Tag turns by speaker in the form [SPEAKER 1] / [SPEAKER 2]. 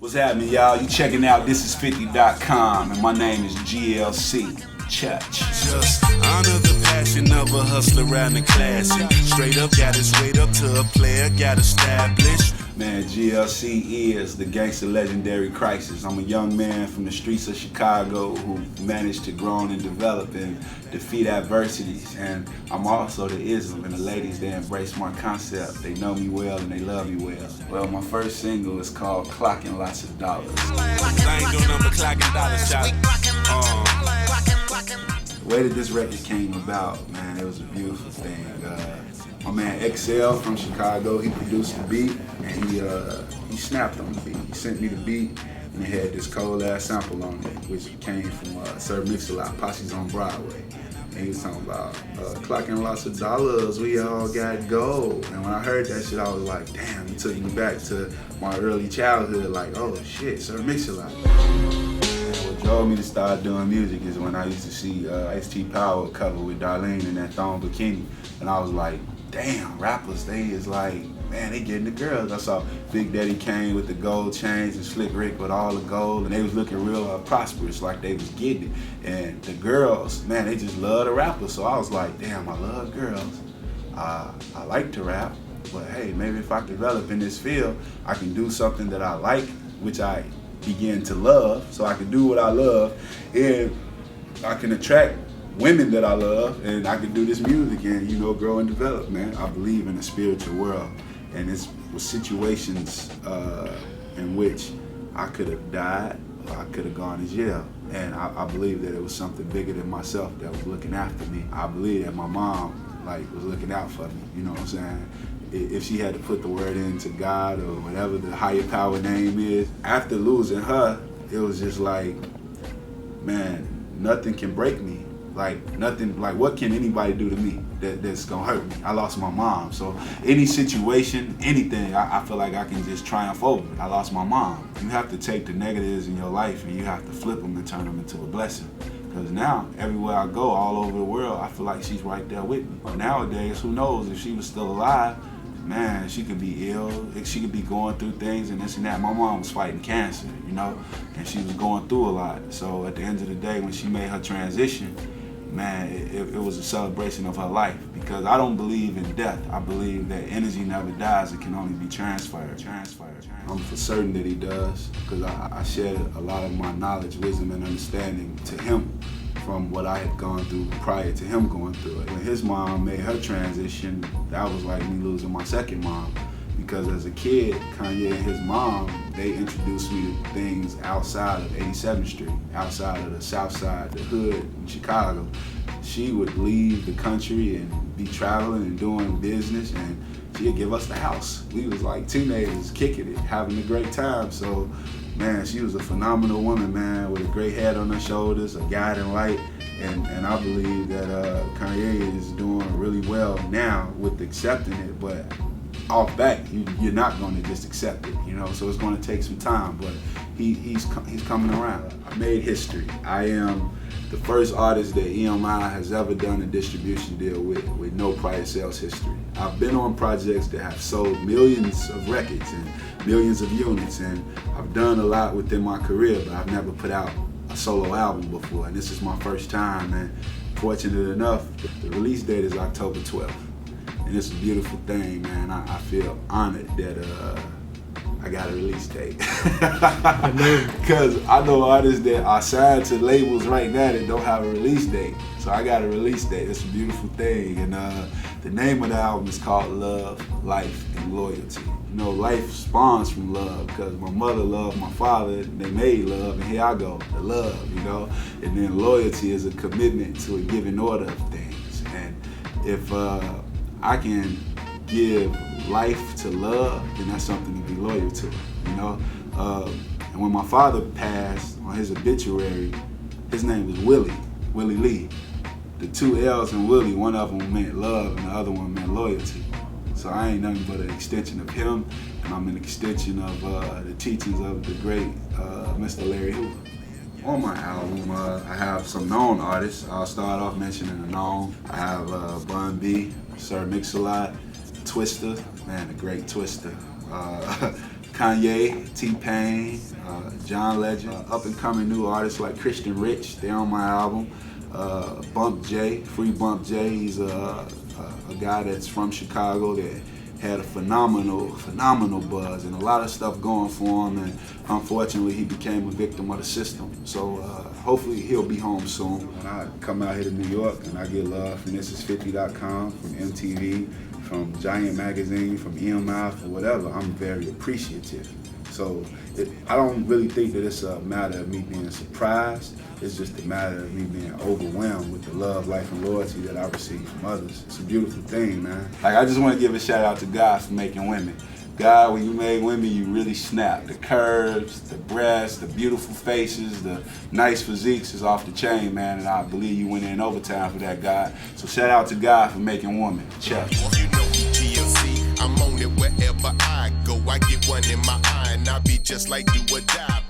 [SPEAKER 1] What's happening, y'all? You checking out Thisis50.com, and my name is GLC. Church.
[SPEAKER 2] Just honor the passion of a hustler around the classic. Straight up, got his weight up to a player, got established.
[SPEAKER 1] Man, GLC is the gangster legendary crisis. I'm a young man from the streets of Chicago who managed to grow and develop and defeat adversities. And I'm also the ism, and the ladies, they embrace my concept. They know me well and they love me well. Well, my first single is called Clockin Lotsa Dollarz.
[SPEAKER 2] I ain't doing nothing but clocking dollars, child.
[SPEAKER 1] The way that this record came about, man, it was a beautiful thing. My man XL from Chicago, he produced the beat, and he snapped on the beat. He sent me the beat, and it had this cold ass sample on it, which came from Sir Mix-a-Lot, Posse's on Broadway. And he was talking about Clockin Lotsa Dollarz, we all got gold. And when I heard that shit, I was like, damn, it took me back to my early childhood, like, oh shit, Sir Mix-a-Lot. What drove me to start doing music is when I used to see Ice-T Power cover with Darlene in that thong bikini, and I was like, damn, rappers, they is like, man, they getting the girls. I saw Big Daddy Kane with the gold chains and Slick Rick with all the gold, and they was looking real prosperous, like they was getting it. And the girls, man, they just love the rappers. So I was like, damn, I love girls. I like to rap, but hey, maybe if I develop in this field, I can do something that I like, which I begin to love, so I can do what I love, and I can attract women that I love, and I can do this music and, you know, grow and develop, man. I believe in the spiritual world, and it's situations in which I could have died or I could have gone to jail, and I believe that it was something bigger than myself that was looking after me. I believe that my mom, like, was looking out for me, you know what I'm saying? If she had to put the word into God or whatever the higher power name is, after losing her, it was just like, man, nothing can break me. Like, nothing, like, what can anybody do to me that's gonna hurt me? I lost my mom, so any situation, anything, I feel like I can just triumph over it. I lost my mom. You have to take the negatives in your life and you have to flip them and turn them into a blessing. Because now, everywhere I go, all over the world, I feel like she's right there with me. But nowadays, who knows, if she was still alive, man, she could be ill, she could be going through things and this and that. My mom was fighting cancer, you know, and she was going through a lot. So at the end of the day, when she made her transition, man, it was a celebration of her life, because I don't believe in death. I believe that energy never dies, it can only be transferred. I'm for certain that he does, because I shared a lot of my knowledge, wisdom, and understanding to him from what I had gone through prior to him going through it. When his mom made her transition, that was like me losing my second mom. Because as a kid, Kanye and his mom, they introduced me to things outside of 87th Street, outside of the South Side, the hood in Chicago. She would leave the country and be traveling and doing business, and she'd give us the house. We was like teenagers, kicking it, having a great time. So, man, she was a phenomenal woman, man, with a great head on her shoulders, a guiding light. And I believe that Kanye is doing really well now with accepting it, but off back, you're not going to just accept it, you know, so it's going to take some time, but he's coming around. I made history. I am the first artist that EMI has ever done a distribution deal with no prior sales history. I've been on projects that have sold millions of records and millions of units, and I've done a lot within my career, but I've never put out a solo album before, and this is my first time, and fortunate enough, the release date is October 12th. And it's a beautiful thing, man. I feel honored that I got a release date. Because I know artists that are signed to labels right now that don't have a release date. So I got a release date. It's a beautiful thing. And the name of the album is called Love, Life, and Loyalty. You know, life spawns from love, because my mother loved my father, they made love, and here I go, the love, you know? And then loyalty is a commitment to a given order of things. And if I can give life to love, then that's something to be loyal to, you know? And when my father passed, on his obituary, his name was Willie Lee. The two L's in Willie, one of them meant love and the other one meant loyalty. So I ain't nothing but an extension of him, and I'm an extension of the teachings of the great Mr. Larry Hoover. On my album, I have some known artists. I'll start off mentioning the known. I have Bun B, Sir Mix-a-Lot, Twista, man, the great Twista. Kanye, T-Pain, John Legend, up-and-coming new artists like Christian Rich, they're on my album. Bump J, Free Bump J, he's a guy that's from Chicago that had a phenomenal buzz and a lot of stuff going for him, and unfortunately he became a victim of the system. So hopefully he'll be home soon. When I come out here to New York and I get love from Thisis50.com, from MTV, from Giant Magazine, from EMI, or whatever, I'm very appreciative. So I don't really think that it's a matter of me being surprised. It's just a matter of me being overwhelmed with the love, life, and loyalty that I receive from others. It's a beautiful thing, man. Like, I just want to give a shout out to God for making women. God, when you made women, you really snapped. The curves, the breasts, the beautiful faces, the nice physiques is off the chain, man, and I believe you went in overtime for that, God. So shout out to God for making women. Check.
[SPEAKER 3] You know GLC, I'm on it wherever I go. I get one in my eye and I be just like do or die.